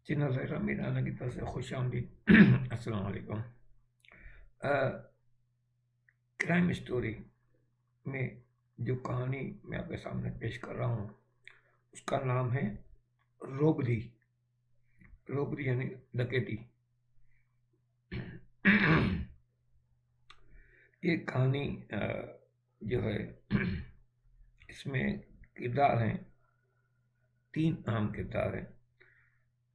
Channel Zahra میرانہ کی طرف سے خوش آمدید۔ السلام علیکم۔ کرائم اسٹوری میں جو کہانی میں آپ کے سامنے پیش کر رہا ہوں اس کا نام ہے روبری۔ روبری یعنی ڈکیتی۔ یہ کہانی جو ہے اس میں کردار ہیں، 3 اہم کردار ہیں۔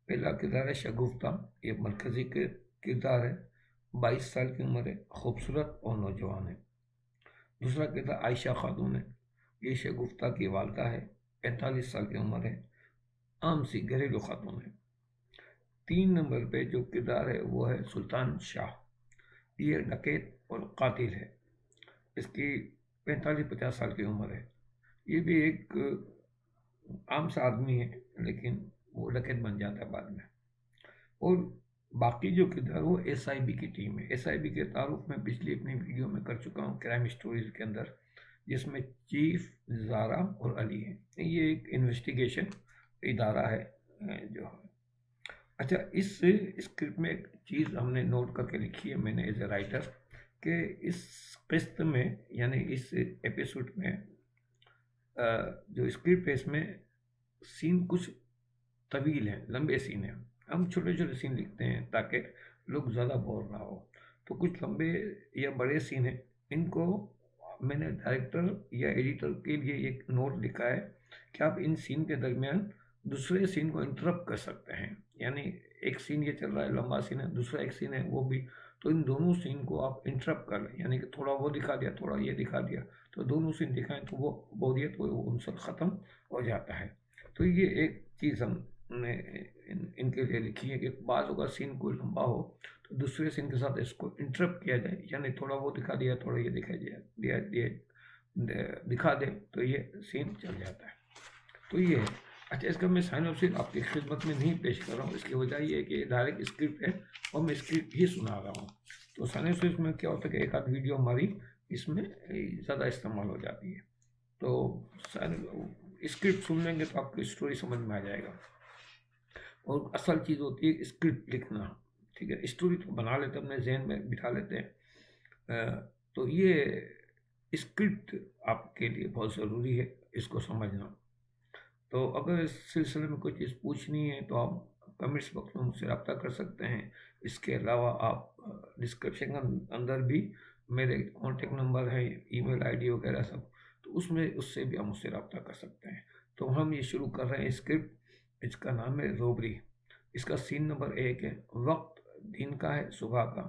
پہلا کردار ہے شگفتہ، یہ مرکزی کردار ہے، 22 سال کی عمر ہے، خوبصورت اور نوجوان ہے۔ دوسرا کردار عائشہ خاتون ہے، یہ شگفتہ کی والدہ ہے، 45 سال کی عمر ہے، عام سی گھریلو خاتون ہے۔ 3 نمبر پہ جو کردار ہے وہ ہے سلطان شاہ، یہ ڈکیت اور قاتل ہے، اس کی 45-50 سال کی عمر ہے۔ یہ بھی ایک عام سا آدمی ہے لیکن وہ ڈکیت بن جاتا ہے بعد میں۔ اور باقی جو کردار وہ ایس آئی بی کی ٹیم ہے۔ ایس آئی بی کے تعارف میں پچھلی اپنی ویڈیو میں کر چکا ہوں کرائم اسٹوریز کے اندر، جس میں چیف، زارا اور علی ہے۔ یہ ایک انویسٹیگیشن ادارہ ہے جو ہے۔ اچھا، اس اسکرپٹ میں ایک چیز ہم نے نوٹ کر کے لکھی ہے میں نے ایز اے رائٹر، کہ اس قسط میں یعنی اس ایپیسوڈ میں جو اسکرپٹ ہے اس میں سین کچھ طویل ہیں، لمبے سین ہیں۔ ہم چھوٹے چھوٹے سین لکھتے ہیں تاکہ لوگ زیادہ بور نہ ہو، تو کچھ لمبے یا بڑے سین ہیں، ان کو میں نے ڈائریکٹر یا ایڈیٹر کے لیے ایک نوٹ لکھا ہے کہ آپ ان سین کے درمیان دوسرے سین کو انٹرپٹ کر سکتے ہیں۔ یعنی ایک سین یہ چل رہا ہے، لمبا سین ہے، دوسرا ایک سین ہے وہ بھی، تو ان دونوں سین کو آپ انٹرپٹ کر لیں، یعنی کہ تھوڑا وہ دکھا دیا تھوڑا یہ دکھا دیا، تو دونوں سین دکھائیں تو وہ بوریت وہ عنصر ختم ہو جاتا ہے۔ تو یہ ایک چیز ہم نے ان کے لیے لکھی ہے کہ بعض اگر سین کوئی لمبا ہو تو دوسرے سین کے ساتھ اس کو انٹرپٹ کیا جائے، یعنی تھوڑا وہ دکھا دیا تھوڑا یہ دکھا دے تو یہ سین چل جاتا ہے۔ تو یہ ہے۔ اچھا، اس کا میں سائنوپسس آپ کی خدمت میں نہیں پیش کر رہا ہوں، اس کی وجہ یہ ہے کہ ڈائریکٹ اسکرپٹ ہے اور میں اسکرپٹ ہی سنا رہا ہوں، تو سائنوپسس میں کیا ہوتا ہے کہ ایک آدھ ویڈیو ہماری اس میں زیادہ استعمال ہو جاتی ہے، تو اسکرپٹ سن لیں گے تو آپ کو اسٹوری سمجھ میں آ جائے گا۔ اور اصل چیز ہوتی ہے اسکرپٹ لکھنا، ٹھیک ہے، اسٹوری تو بنا لیتے اپنے ذہن میں بٹھا لیتے ہیں، تو یہ اسکرپٹ آپ کے لیے بہت ضروری ہے اس کو سمجھنا۔ تو اگر اس سلسلے میں کوئی چیز پوچھنی ہے تو آپ کمنٹس باکس میں مجھ سے رابطہ کر سکتے ہیں۔ اس کے علاوہ آپ ڈسکرپشن کے اندر بھی میرے کانٹیکٹ نمبر ہے، ای میل آئی ڈی وغیرہ سب، تو اس سے بھی آپ مجھ سے رابطہ کر سکتے ہیں۔ تو ہم یہ شروع کر رہے ہیں اسکرپٹ، اس کا نام ہے روبری۔ اس کا سین نمبر 1 ہے، وقت دن کا ہے، صبح کا،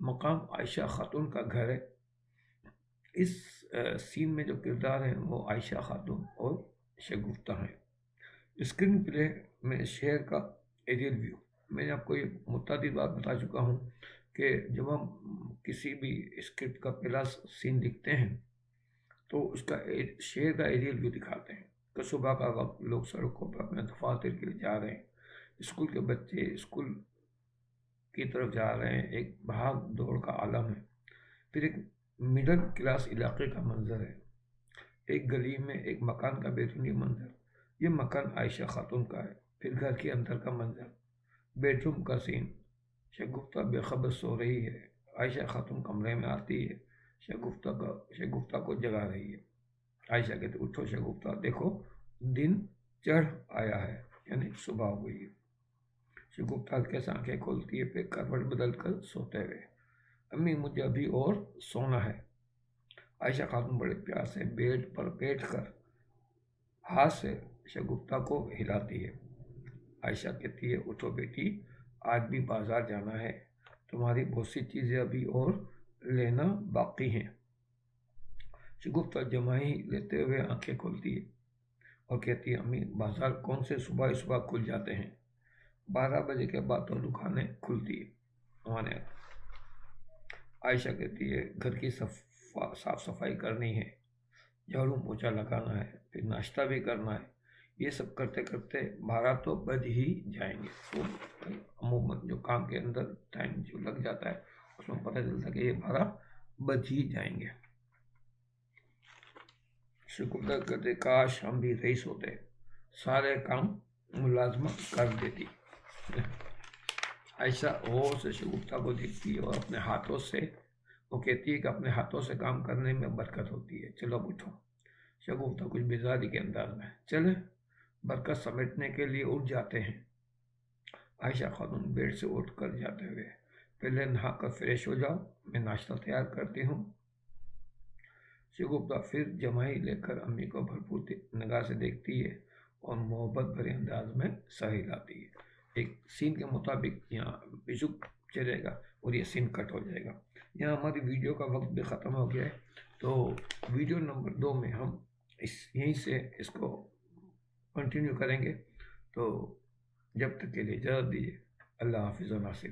مقام عائشہ خاتون کا گھر ہے۔ اس سین میں جو کردار ہیں وہ عائشہ خاتون اور شگفتہ ہیں۔ اسکرین پلے میں شہر کا ایریل ویو، میں نے آپ کو یہ متعدد بات بتا چکا ہوں کہ جب ہم کسی بھی اسکرپٹ کا پہلا سین لکھتے ہیں تو اس کا شہر کا ایریل ویو دکھاتے ہیں کہ صبح کا وقت، لوگ سڑکوں پر اپنے دفاتر کے لیے جا رہے ہیں، اسکول کے بچے اسکول کی طرف جا رہے ہیں، ایک بھاگ دوڑ کا عالم ہے۔ پھر ایک مڈل کلاس علاقے کا منظر ہے، ایک گلی میں ایک مکان کا بیرونی منظر، یہ مکان عائشہ خاتون کا ہے۔ پھر گھر کے اندر کا منظر، بیڈ روم کا سین، شگفتہ بے خبر سو رہی ہے، عائشہ خاتون کمرے میں آتی ہے، شگفتہ کو جگا رہی ہے۔ عائشہ کہتے اٹھو شگفتہ، دیکھو دن چڑھ آیا ہے، یعنی صبح ہو گئی ہے۔ شگفتہ کیسے آنکھیں کھولتی ہے، پھر کروٹ بدل کر سوتے ہوئے، امی مجھے ابھی اور سونا ہے۔ عائشہ خاتون بڑے پیار سے بیڈ پر بیٹھ کر ہاتھ سے شگفتہ کو ہلاتی ہے۔ عائشہ کہتی ہے اٹھو بیٹی، آج بھی بازار جانا ہے، تمہاری بہت سی چیزیں ابھی اور لینا باقی ہیں۔ شگفتہ جمائی لیتے ہوئے آنکھیں کھولتی ہے اور کہتی ہے امی بازار کون سے صبح کھل جاتے ہیں، 12 بجے کے بعد تو دکانیں کھلتی ہے۔ عائشہ کہتی ہے گھر کی صاف صفائی کرنی ہے، جھاڑو پوچھا لگانا ہے، پھر ناشتہ بھی کرنا ہے، یہ سب کرتے کرتے 12 تو بج ہی جائیں گے۔ تو عموماً جو کام کے اندر ٹائم جو لگ جاتا ہے اس میں پتہ چلتا ہے کہ یہ 12 بج ہی جائیں گے۔ شگفتہ کہتے کاش ہم بھی رئیس ہوتے، سارے کام ملازمہ کر دیتی۔ عائشہ غور سے شگفتہ کو دیکھتی ہے اور اپنے ہاتھوں سے وہ کہتی ہے کہ اپنے ہاتھوں سے کام کرنے میں برکت ہوتی ہے، چلو اب اٹھو۔ شگفتہ کچھ بیزاری کے انداز میں چلے برکت سمیٹنے کے لیے اٹھ جاتے ہیں۔ عائشہ خاتون بیڈ سے اٹھ کر جاتے ہوئے، پہلے نہا کر فریش ہو جاؤ، میں ناشتہ تیار کرتی ہوں۔ شگفتہ پھر جمائی لے کر امی کو بھرپور نگاہ سے دیکھتی ہے اور محبت بھرے انداز میں سر ہلاتی ہے۔ ایک سین کے مطابق یہاں ویژو چلے گا اور یہ سین کٹ ہو جائے گا۔ یہاں ہماری ویڈیو کا وقت بھی ختم ہو گیا ہے، تو ویڈیو نمبر 2 میں ہم یہیں سے اس کو کنٹینیو کریں گے۔ تو جب تک کے لیے اجازت دیجیے، اللہ حافظ و ناصر۔